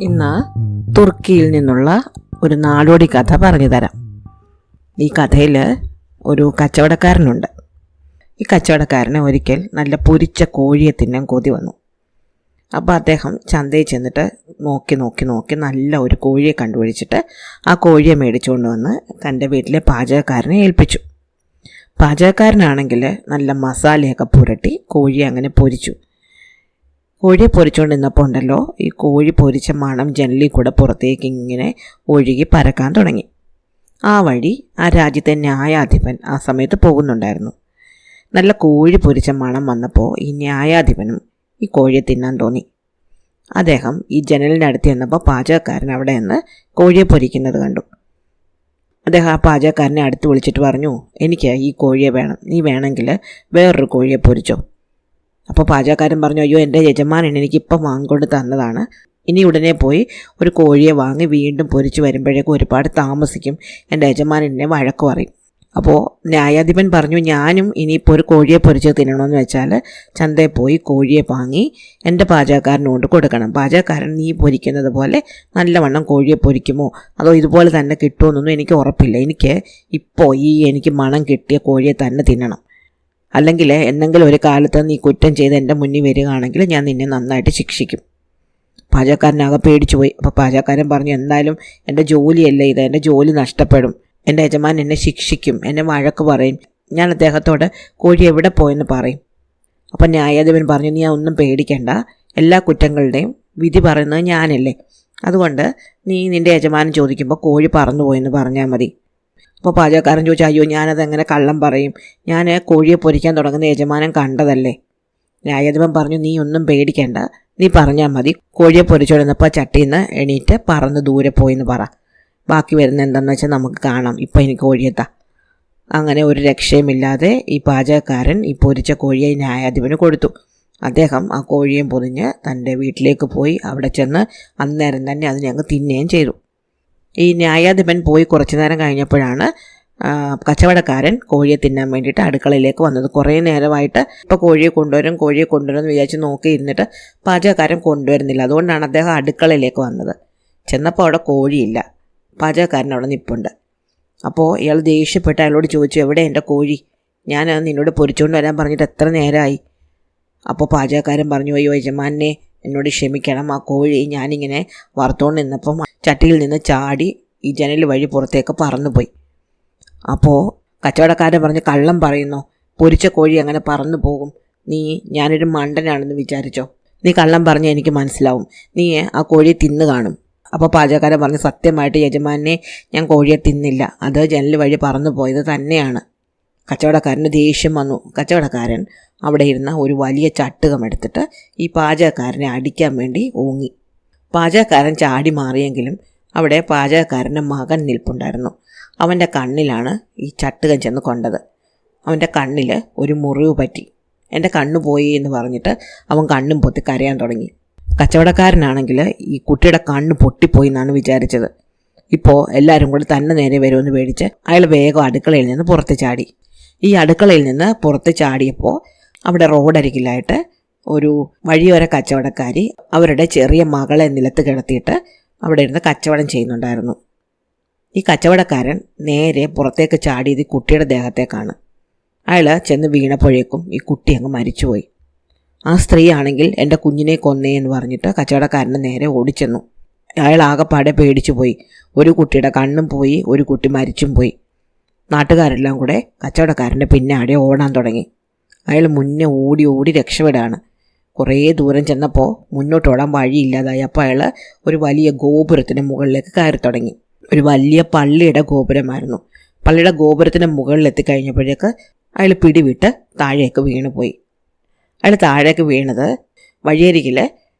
ഇന്ന് തുർക്കിയിൽ നിന്നുള്ള ഒരു നാടോടി കഥ പറഞ്ഞു തരാം. ഈ കഥയിൽ ഒരു കച്ചവടക്കാരനുണ്ട്. ഈ കച്ചവടക്കാരന് ഒരിക്കൽ നല്ല പൊരിച്ച കോഴിയെ തിന്നാൻ കൊതി വന്നു. അപ്പോൾ അദ്ദേഹം ചന്തയിൽ ചെന്നിട്ട് നോക്കി നല്ല ഒരു കോഴിയെ കണ്ടുപിടിച്ചിട്ട് ആ കോഴിയെ മേടിച്ചുകൊണ്ട് വന്ന് തൻ്റെ വീട്ടിലെ പാചകക്കാരനെ ഏൽപ്പിച്ചു. പാചകക്കാരനാണെങ്കിൽ നല്ല മസാലയൊക്കെ പുരട്ടി കോഴിയെ അങ്ങനെ പൊരിച്ചു. കോഴിയെ പൊരിച്ചുകൊണ്ടിരുന്നപ്പോൾ ഉണ്ടല്ലോ, ഈ കോഴി പൊരിച്ച മണം ജനലിൽ കൂടെ പുറത്തേക്ക് ഇങ്ങനെ ഒഴുകി പരക്കാൻ തുടങ്ങി. ആ വഴി ആ രാജ്യത്തെ ന്യായാധിപൻ ആ സമയത്ത് പോകുന്നുണ്ടായിരുന്നു. നല്ല കോഴി പൊരിച്ച മണം വന്നപ്പോൾ ഈ ന്യായാധിപനും ഈ കോഴിയെ തിന്നാൻ തോന്നി. അദ്ദേഹം ഈ ജനലിൻ്റെ അടുത്ത് ചെന്നപ്പോൾ പാചകക്കാരൻ അവിടെ നിന്ന് കോഴിയെ പൊരിക്കുന്നത് കണ്ടു. അദ്ദേഹം ആ പാചകക്കാരനെ അടുത്ത് വിളിച്ചിട്ട് പറഞ്ഞു, എനിക്ക് ഈ കോഴിയെ വേണം, നീ വേണമെങ്കിൽ വേറൊരു കോഴിയെ പൊരിച്ചോ. അപ്പോൾ പാചകക്കാരൻ പറഞ്ഞു, അയ്യോ എൻ്റെ യജമാനൻ എനിക്കിപ്പം വാങ്ങിക്കൊണ്ട് തന്നതാണ്, ഇനി ഉടനെ പോയി ഒരു കോഴിയെ വാങ്ങി വീണ്ടും പൊരിച്ച് വരുമ്പോഴേക്കും ഒരുപാട് താമസിക്കും, എൻ്റെ യജമാനൻ എന്നെ വഴക്ക് പറയും. അപ്പോൾ ന്യായാധിപൻ പറഞ്ഞു, ഞാനും ഇനിയിപ്പോൾ ഒരു കോഴിയെ പൊരിച്ച് തിന്നണമെന്ന് വെച്ചാൽ ചന്തയിൽ പോയി കോഴിയെ വാങ്ങി എൻ്റെ പാചകക്കാരനോട് കൊടുക്കണം. പാചകക്കാരൻ നീ പൊരിക്കുന്നത് പോലെ നല്ലവണ്ണം കോഴിയെ പൊരിക്കുമോ അതോ ഇതുപോലെ തന്നെ കിട്ടുമെന്നൊന്നും എനിക്ക് ഉറപ്പില്ല. എനിക്ക് ഇപ്പോൾ എനിക്ക് മണം കിട്ടിയ കോഴിയെ തന്നെ തിന്നണം. അല്ലെങ്കിൽ എന്തെങ്കിലും ഒരു കാലത്ത് നീ കുറ്റം ചെയ്ത് എൻ്റെ മുന്നിൽ വരികയാണെങ്കിൽ ഞാൻ നിന്നെ നന്നായിട്ട് ശിക്ഷിക്കും. പാചകക്കാരനാകെ പേടിച്ചു പോയി. അപ്പോൾ പാചകക്കാരൻ പറഞ്ഞു, എന്തായാലും എൻ്റെ ജോലിയല്ലേ ഇത്, എൻ്റെ ജോലി നഷ്ടപ്പെടും, എൻ്റെ യജമാൻ എന്നെ ശിക്ഷിക്കും, എന്നെ വഴക്ക് പറയും, ഞാൻ അദ്ദേഹത്തോട് കോഴി എവിടെ പോയെന്ന് പറയും. അപ്പം ന്യായാധിപൻ പറഞ്ഞു, നീ ഒന്നും പേടിക്കണ്ട, എല്ലാ കുറ്റങ്ങളുടെയും വിധി പറയുന്നത് ഞാനല്ലേ, അതുകൊണ്ട് നീ നിൻ്റെ യജമാനൻ ചോദിക്കുമ്പോൾ കോഴി പറന്നു പോയെന്ന് പറഞ്ഞാൽ മതി. അപ്പോൾ പാചകക്കാരൻ ചോദിച്ചു, അയ്യോ ഞാനതെങ്ങനെ കള്ളം പറയും, ഞാൻ കോഴിയെ പൊരിക്കാൻ തുടങ്ങുന്ന യജമാനൻ കണ്ടതല്ലേ. ന്യായാധിപൻ പറഞ്ഞു, നീ ഒന്നും പേടിക്കേണ്ട, നീ പറഞ്ഞാൽ മതി, കോഴിയെ പൊരിച്ചോടുന്നപ്പോൾ ചട്ടിയിൽ നിന്ന് എണീറ്റ് പറന്ന് ദൂരെ പോയെന്ന് പറ, ബാക്കി വരുന്ന എന്താണെന്ന് വെച്ചാൽ നമുക്ക് കാണാം, ഇപ്പം എനിക്ക് കോഴിയെത്താ. അങ്ങനെ ഒരു രക്ഷയുമില്ലാതെ ഈ പാചകക്കാരൻ ഈ പൊരിച്ച കോഴിയെ ന്യായാധിപന് കൊടുത്തു. അദ്ദേഹം ആ കോഴിയെ പൊതിഞ്ഞ് തൻ്റെ വീട്ടിലേക്ക് പോയി അവിടെ ചെന്ന് അന്നേരം തന്നെ അതിനെ അങ്ങ് തിന്നുകയും ചെയ്തു. ഈ ന്യായാധിപൻ പോയി കുറച്ചു നേരം കഴിഞ്ഞപ്പോഴാണ് കച്ചവടക്കാരൻ കോഴിയെ തിന്നാൻ വേണ്ടിയിട്ട് അടുക്കളയിലേക്ക് വന്നത്. കുറേ നേരമായിട്ട് ഇപ്പോൾ കോഴിയെ കൊണ്ടുവരുമെന്ന് വിചാരിച്ച് നോക്കിയിരുന്നിട്ട് പാചകക്കാരൻ കൊണ്ടുവരുന്നില്ല. അതുകൊണ്ടാണ് അദ്ദേഹം അടുക്കളയിലേക്ക് വന്നത്. ചെന്നപ്പോൾ അവിടെ കോഴിയില്ല, പാചകക്കാരൻ അവിടെ നിൽപ്പുണ്ട്. അപ്പോൾ ഇയാൾ ദേഷ്യപ്പെട്ട് അയാളോട് ചോദിച്ചു, എവിടെ എൻ്റെ കോഴി, ഞാൻ നിന്നോട് പൊരിച്ചുകൊണ്ട് വരാൻ പറഞ്ഞിട്ട് എത്ര നേരമായി. അപ്പോൾ പാചകക്കാരൻ പറഞ്ഞു, അയ്യോ യജമാനെ എന്നോട് ക്ഷമിക്കണം, ആ കോഴി ഞാനിങ്ങനെ വറുത്തുകൊണ്ട് നിന്നപ്പം ചട്ടിയിൽ നിന്ന് ചാടി ഈ ജനൽ വഴി പുറത്തേക്ക് പറന്നുപോയി. അപ്പോൾ കച്ചവടക്കാരൻ പറഞ്ഞു, കള്ളം പറയുന്നോ, പൊരിച്ച കോഴി അങ്ങനെ പറന്നു പോകും, ഞാനൊരു മണ്ടനാണെന്ന് വിചാരിച്ചോ, നീ കള്ളം പറഞ്ഞാൽ എനിക്ക് മനസ്സിലാവും, നീ ആ കോഴിയെ തിന്നു കാണും. അപ്പോൾ പാചകക്കാരൻ പറഞ്ഞു, സത്യമായിട്ട് യജമാനെ ഞാൻ കോഴിയെ തിന്നില്ല, അത് ജനൽ വഴി പറന്നു പോയത് തന്നെയാണ്. കച്ചവടക്കാരന് ദേഷ്യം വന്നു. കച്ചവടക്കാരൻ അവിടെ ഇരുന്ന ഒരു വലിയ ചട്ടുകം എടുത്തിട്ട് ഈ പാചകക്കാരനെ അടിക്കാൻ വേണ്ടി ഓങ്ങി. പാചകക്കാരൻ ചാടി മാറിയെങ്കിലും അവിടെ പാചകക്കാരൻ്റെ മകൻ നിൽപ്പുണ്ടായിരുന്നു. അവൻ്റെ കണ്ണിലാണ് ഈ ചട്ടുകം ചെന്ന് കൊണ്ടത്. അവൻ്റെ കണ്ണിൽ ഒരു മുറിവ് പറ്റി. എൻ്റെ കണ്ണ് പോയി എന്ന് പറഞ്ഞിട്ട് അവൻ കണ്ണും പൊത്തി കരയാൻ തുടങ്ങി. കച്ചവടക്കാരനാണെങ്കിൽ ഈ കുട്ടിയുടെ കണ്ണ് പൊട്ടിപ്പോയി എന്നാണ് വിചാരിച്ചത്. ഇപ്പോൾ എല്ലാവരും കൂടി തന്നെ നേരെ വരുമെന്ന് പേടിച്ച് അയാൾ വേഗം അടുക്കളയിൽ നിന്ന് പുറത്ത് ചാടി. ഈ അടുക്കളയിൽ നിന്ന് പുറത്ത് ചാടിയപ്പോൾ അവിടെ റോഡരികിലായിട്ട് ഒരു വഴിയോര കച്ചവടക്കാരി അവരുടെ ചെറിയ മകളെ നിലത്ത് കിടത്തിയിട്ട് അവിടെ ഇരുന്ന് കച്ചവടം ചെയ്യുന്നുണ്ടായിരുന്നു. ഈ കച്ചവടക്കാരൻ നേരെ പുറത്തേക്ക് ചാടിയത് കുട്ടിയുടെ ദേഹത്തേക്കാണ്. അയാൾ ചെന്ന് വീണപ്പോഴേക്കും ഈ കുട്ടി അങ്ങ് മരിച്ചുപോയി. ആ സ്ത്രീ ആണെങ്കിൽ എൻ്റെ കുഞ്ഞിനെ കൊന്നേ എന്ന് പറഞ്ഞിട്ട് കച്ചവടക്കാരൻ്റെ നേരെ ഓടിച്ചെന്നു. അയാൾ ആകെപ്പാടെ പേടിച്ചു പോയി. ഒരു കുട്ടിയുടെ കണ്ണും പോയി, ഒരു കുട്ടി മരിച്ചും പോയി. നാട്ടുകാരെല്ലാം കൂടെ കച്ചവടക്കാരൻ്റെ പിന്നാടെ ഓടാൻ തുടങ്ങി. അയാൾ മുന്നേ ഓടി രക്ഷപ്പെടാണ്. കുറേ ദൂരം ചെന്നപ്പോൾ മുന്നോട്ട് ഓടാൻ വഴിയില്ലാതായി. അപ്പോൾ അയാൾ ഒരു വലിയ ഗോപുരത്തിന് മുകളിലേക്ക് കയറി തുടങ്ങി. ഒരു വലിയ പള്ളിയുടെ ഗോപുരമായിരുന്നു. പള്ളിയുടെ ഗോപുരത്തിന് മുകളിലെത്തിക്കഴിഞ്ഞപ്പോഴേക്ക് അയാൾ പിടിവിട്ട് താഴേക്ക് വീണുപോയി. അയാൾ താഴേക്ക് വീണത് വഴിയരികിൽ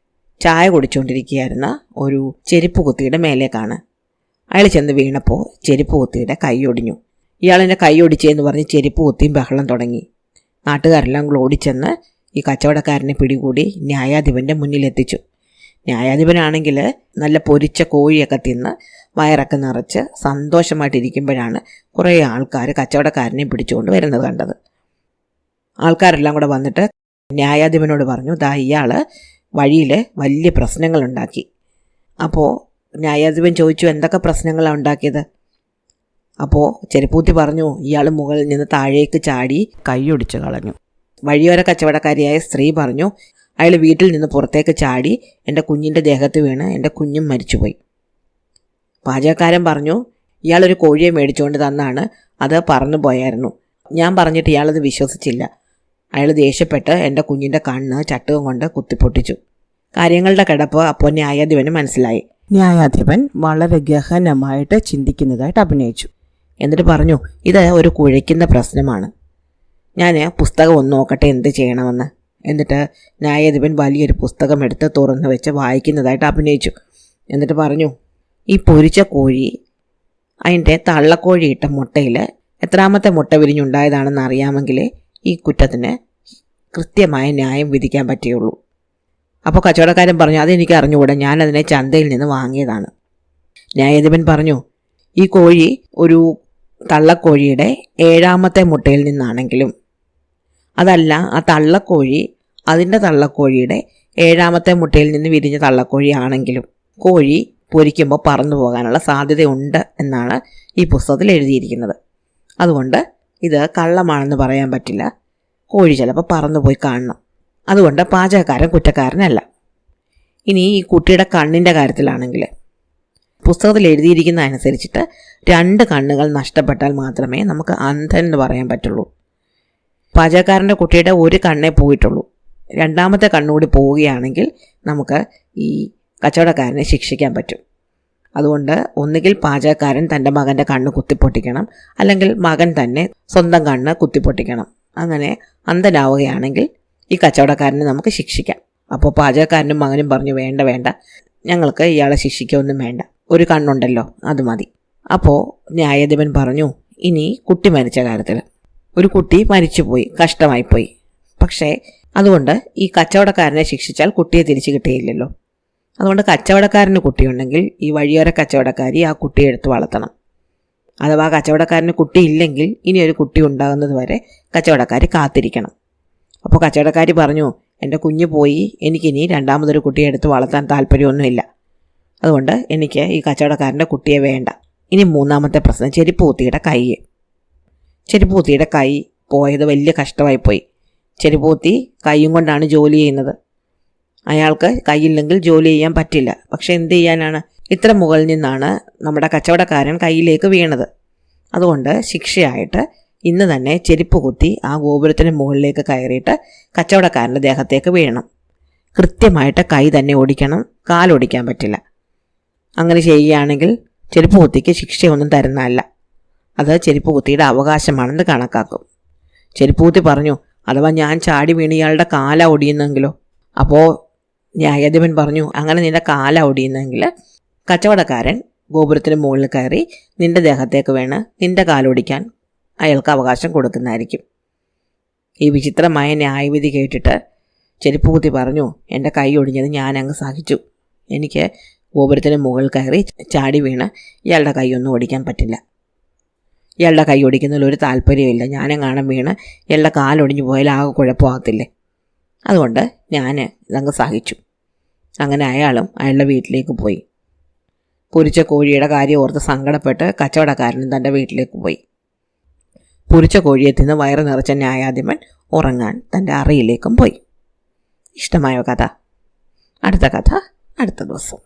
ചായ കുടിച്ചുകൊണ്ടിരിക്കുകയായിരുന്ന ഒരു ചെരുപ്പ് കുത്തിയുടെ മേലേക്കാണ്. അയാൾ ചെന്ന് വീണപ്പോൾ ചെരുപ്പ് കുത്തിയുടെ കൈ ഒടിഞ്ഞു. ഇയാളെൻ്റെ കൈ ഒടിച്ചെന്ന് പറഞ്ഞ് ചെരുപ്പ് കുത്തിയും ബഹളം തുടങ്ങി. നാട്ടുകാരെല്ലാം കൂടെ ഓടിച്ചെന്ന് ഈ കച്ചവടക്കാരനെ പിടികൂടി ന്യായാധിപൻ്റെ മുന്നിലെത്തിച്ചു. ന്യായാധിപനാണെങ്കിൽ നല്ല പൊരിച്ച കോഴിയൊക്കെ തിന്ന് വയറൊക്കെ നിറച്ച് സന്തോഷമായിട്ടിരിക്കുമ്പോഴാണ് കുറേ ആൾക്കാർ കച്ചവടക്കാരനെ പിടിച്ചുകൊണ്ട് വരുന്നത് കണ്ടത്. ആൾക്കാരെല്ലാം കൂടെ വന്നിട്ട് ന്യായാധിപനോട് പറഞ്ഞു, ദാ ഇയാൾ വഴിയിൽ വലിയ പ്രശ്നങ്ങളുണ്ടാക്കി, അപ്പോൾ ന്യായാധിപൻ ചോദിച്ചു, എന്തൊക്കെ പ്രശ്നങ്ങളാണ് ഉണ്ടാക്കിയത്? അപ്പോൾ ചെരുപ്പൂത്തി പറഞ്ഞു, ഇയാൾ മുകളിൽ നിന്ന് താഴേക്ക് ചാടി കൈയൊടിച്ച് കളഞ്ഞു. വഴിയോര കച്ചവടക്കാരിയായ സ്ത്രീ പറഞ്ഞു, അയാൾ വീട്ടിൽ നിന്ന് പുറത്തേക്ക് ചാടി എൻ്റെ കുഞ്ഞിൻ്റെ ദേഹത്ത് വീണ് എൻ്റെ കുഞ്ഞും മരിച്ചുപോയി. പാചകക്കാരൻ പറഞ്ഞു, ഇയാളൊരു കോഴിയെ മേടിച്ചുകൊണ്ട് തന്നാണ്, അത് പറന്നു പോയായിരുന്നു. ഞാൻ പറഞ്ഞിട്ട് ഇയാളത് വിശ്വസിച്ചില്ല. അയാൾ ദേഷ്യപ്പെട്ട് എൻ്റെ കുഞ്ഞിൻ്റെ കണ്ണ് ചട്ടുകം കൊണ്ട് കുത്തിപ്പൊട്ടിച്ചു. കാര്യങ്ങളുടെ കിടപ്പ് അപ്പോൾ ന്യായാധിപന് മനസ്സിലായി. ന്യായാധിപൻ വളരെ ഗഹനമായിട്ട് ചിന്തിക്കുന്നതായിട്ട് അഭിനയിച്ചു. എന്നിട്ട് പറഞ്ഞു, ഇത് ഒരു കുഴയ്ക്കുന്ന പ്രശ്നമാണ്. ഞാൻ പുസ്തകം ഒന്ന് നോക്കട്ടെ എന്ത് ചെയ്യണമെന്ന്. എന്നിട്ട് ന്യായാധിപൻ വലിയൊരു പുസ്തകം എടുത്ത് തുറന്നു വെച്ച് വായിക്കുന്നതായിട്ട് അഭിനയിച്ചു. എന്നിട്ട് പറഞ്ഞു, ഈ പൊരിച്ച കോഴി അതിൻ്റെ തള്ളക്കോഴി ഇട്ട മുട്ടയിൽ എത്രാമത്തെ മുട്ട വിരിഞ്ഞുണ്ടായതാണെന്ന് അറിയാമെങ്കിൽ ഈ കുറ്റത്തിന് കൃത്യമായ ന്യായം വിധിക്കാൻ പറ്റുകയുള്ളൂ. അപ്പോൾ കച്ചവടക്കാരൻ പറഞ്ഞു, അതെനിക്ക് അറിഞ്ഞുകൂടാ, ഞാനതിനെ ചന്തയിൽ നിന്ന് വാങ്ങിയതാണ്. ന്യായാധിപൻ പറഞ്ഞു, ഈ കോഴി ഒരു തള്ളക്കോഴിയുടെ 7ാമത്തെ മുട്ടയിൽ നിന്നാണെങ്കിലും, അതല്ല ആ തള്ളക്കോഴി അതിൻ്റെ തള്ളക്കോഴിയുടെ 7ാമത്തെ മുട്ടയിൽ നിന്ന് വിരിഞ്ഞ തള്ളക്കോഴി ആണെങ്കിലും കോഴി പൊരിക്കുമ്പോൾ പറന്നു പോകാനുള്ള സാധ്യതയുണ്ട് എന്നാണ് ഈ പുസ്തകത്തിൽ എഴുതിയിരിക്കുന്നത്. അതുകൊണ്ട് ഇത് കള്ളമാണെന്ന് പറയാൻ പറ്റില്ല. കോഴി ചിലപ്പോൾ പറന്നുപോയി കാണണം. അതുകൊണ്ട് പാചകക്കാരൻ കുറ്റക്കാരനല്ല. ഇനി ഈ കുട്ടിയുടെ കണ്ണിൻ്റെ കാര്യത്തിലാണെങ്കിൽ, പുസ്തകത്തിൽ എഴുതിയിരിക്കുന്ന അനുസരിച്ചിട്ട് 2 കണ്ണുകൾ നഷ്ടപ്പെട്ടാൽ മാത്രമേ നമുക്ക് അന്ധൻ എന്ന് പറയാൻ പറ്റുള്ളൂ. പാചകക്കാരൻ്റെ കുട്ടിയുടെ ഒരു കണ്ണേ പോയിട്ടുള്ളൂ. 2ാമത്തെ കണ്ണുകൂടി പോവുകയാണെങ്കിൽ നമുക്ക് ഈ കച്ചവടക്കാരനെ ശിക്ഷിക്കാൻ പറ്റും. അതുകൊണ്ട് ഒന്നുകിൽ പാചകക്കാരൻ തൻ്റെ മകൻ്റെ കണ്ണ് കുത്തിപ്പൊട്ടിക്കണം, അല്ലെങ്കിൽ മകൻ തന്നെ സ്വന്തം കണ്ണ് കുത്തിപ്പൊട്ടിക്കണം. അങ്ങനെ അന്ധനാവുകയാണെങ്കിൽ ഈ കച്ചവടക്കാരനെ നമുക്ക് ശിക്ഷിക്കാം. അപ്പോൾ പാചകക്കാരനും മകനും പറഞ്ഞു, വേണ്ട, ഞങ്ങൾക്ക് ഇയാളെ ശിക്ഷിക്കൊന്നും വേണ്ട, ഒരു കണ്ണുണ്ടല്ലോ അത് മതി. അപ്പോൾ ന്യായാധിപൻ പറഞ്ഞു, ഇനി കുട്ടി മരിച്ച കാര്യത്തിൽ, ഒരു കുട്ടി മരിച്ചുപോയി, കഷ്ടമായിപ്പോയി. പക്ഷേ അതുകൊണ്ട് ഈ കച്ചവടക്കാരനെ ശിക്ഷിച്ചാൽ കുട്ടിയെ തിരിച്ചു കിട്ടുകയില്ലല്ലോ. അതുകൊണ്ട് കച്ചവടക്കാരന് കുട്ടിയുണ്ടെങ്കിൽ ഈ വഴിയോര കച്ചവടക്കാരി ആ കുട്ടിയെ എടുത്ത് വളർത്തണം. അഥവാ കച്ചവടക്കാരന് കുട്ടിയില്ലെങ്കിൽ ഇനി ഒരു കുട്ടി ഉണ്ടാകുന്നത് വരെ കച്ചവടക്കാരി കാത്തിരിക്കണം. അപ്പോൾ കച്ചവടക്കാരി പറഞ്ഞു, എൻ്റെ കുഞ്ഞ് പോയി, എനിക്കിനി 2ാമതൊരു കുട്ടിയെ എടുത്ത് വളർത്താൻ താല്പര്യമൊന്നുമില്ല. അതുകൊണ്ട് എനിക്ക് ഈ കച്ചവടക്കാരൻ്റെ കുട്ടിയെ വേണ്ട. ഇനി 3ാമത്തെ പ്രശ്നം, ചെരുപ്പൂത്തിയുടെ കൈ. ചെരുപ്പൂത്തിയുടെ കൈ പോയത് വലിയ കഷ്ടമായിപ്പോയി. ചെരുപ്പൂത്തി കൈയും കൊണ്ടാണ് ജോലി ചെയ്യുന്നത്. അയാൾക്ക് കൈയില്ലെങ്കിൽ ജോലി ചെയ്യാൻ പറ്റില്ല. പക്ഷെ എന്ത് ചെയ്യാനാണ്, ഇത്ര മുകളിൽ നിന്നാണ് നമ്മുടെ കച്ചവടക്കാരൻ കയ്യിലേക്ക് വീണത്. അതുകൊണ്ട് ശിക്ഷയായിട്ട് ഇന്ന് തന്നെ ചെരുപ്പ് കുത്തി ആ ഗോപുരത്തിന് മുകളിലേക്ക് കയറിയിട്ട് കച്ചവടക്കാരൻ്റെ ദേഹത്തേക്ക് വീഴണം. കൃത്യമായിട്ട് കൈ തന്നെ ഓടിക്കണം, കാലൊടിക്കാൻ പറ്റില്ല. അങ്ങനെ ചെയ്യുകയാണെങ്കിൽ ചെരുപ്പ് കുത്തിക്ക് ശിക്ഷയൊന്നും തരുന്നതല്ല, അത് ചെരുപ്പ് കുത്തിയുടെ അവകാശമാണെന്ന് കണക്കാക്കും. ചെരുപ്പ് കുത്തി പറഞ്ഞു, അഥവാ ഞാൻ ചാടി വീണ് ഇയാളുടെ കാല ഒടിയുന്നെങ്കിലോ? അപ്പോൾ ന്യായാധിപൻ പറഞ്ഞു, അങ്ങനെ നിന്റെ കാല ഒടിയുന്നെങ്കിൽ കച്ചവടക്കാരൻ ഗോപുരത്തിന് മുകളിൽ കയറി നിന്റെ ദേഹത്തേക്ക് വീണ് നിന്റെ കാലൊടിക്കാൻ അയാൾക്ക് അവകാശം കൊടുക്കുന്നതായിരിക്കും. ഈ വിചിത്രമായ ന്യായവിധി കേട്ടിട്ട് ചെരുപ്പ് കുത്തി പറഞ്ഞു, എൻ്റെ കൈ ഒടിഞ്ഞത് ഞാനങ്ങ് സഹിച്ചു. എനിക്ക് ഗോപുരത്തിന് മുകളിൽ കയറി ചാടി വീണ് ഇയാളുടെ കൈയൊന്നും ഓടിക്കാൻ പറ്റില്ല. ഇയാളുടെ കൈ ഓടിക്കുന്നതിൽ ഒരു താല്പര്യമില്ല. ഞാനെങ്ങാനും വീണ് ഇയാളുടെ കാലൊടിഞ്ഞു പോയാൽ ആകെ കുഴപ്പമാകത്തില്ലേ. അതുകൊണ്ട് ഞാൻ ഇതങ്ങ് സഹിച്ചു. അങ്ങനെ അയാളും അയാളുടെ വീട്ടിലേക്ക് പോയി. പൊരിച്ച കോഴിയുടെ കാര്യം ഓർത്ത് സങ്കടപ്പെട്ട് കച്ചവടക്കാരനും തൻ്റെ വീട്ടിലേക്ക് പോയി. പൊരിച്ച കോഴിയെ തിന്ന് വയറ് നിറച്ച ന്യായാധിപൻ ഉറങ്ങാൻ തൻ്റെ അറയിലേക്കും പോയി. ഇഷ്ടമായോ കഥ? അടുത്ത കഥ അടുത്ത ദിവസം.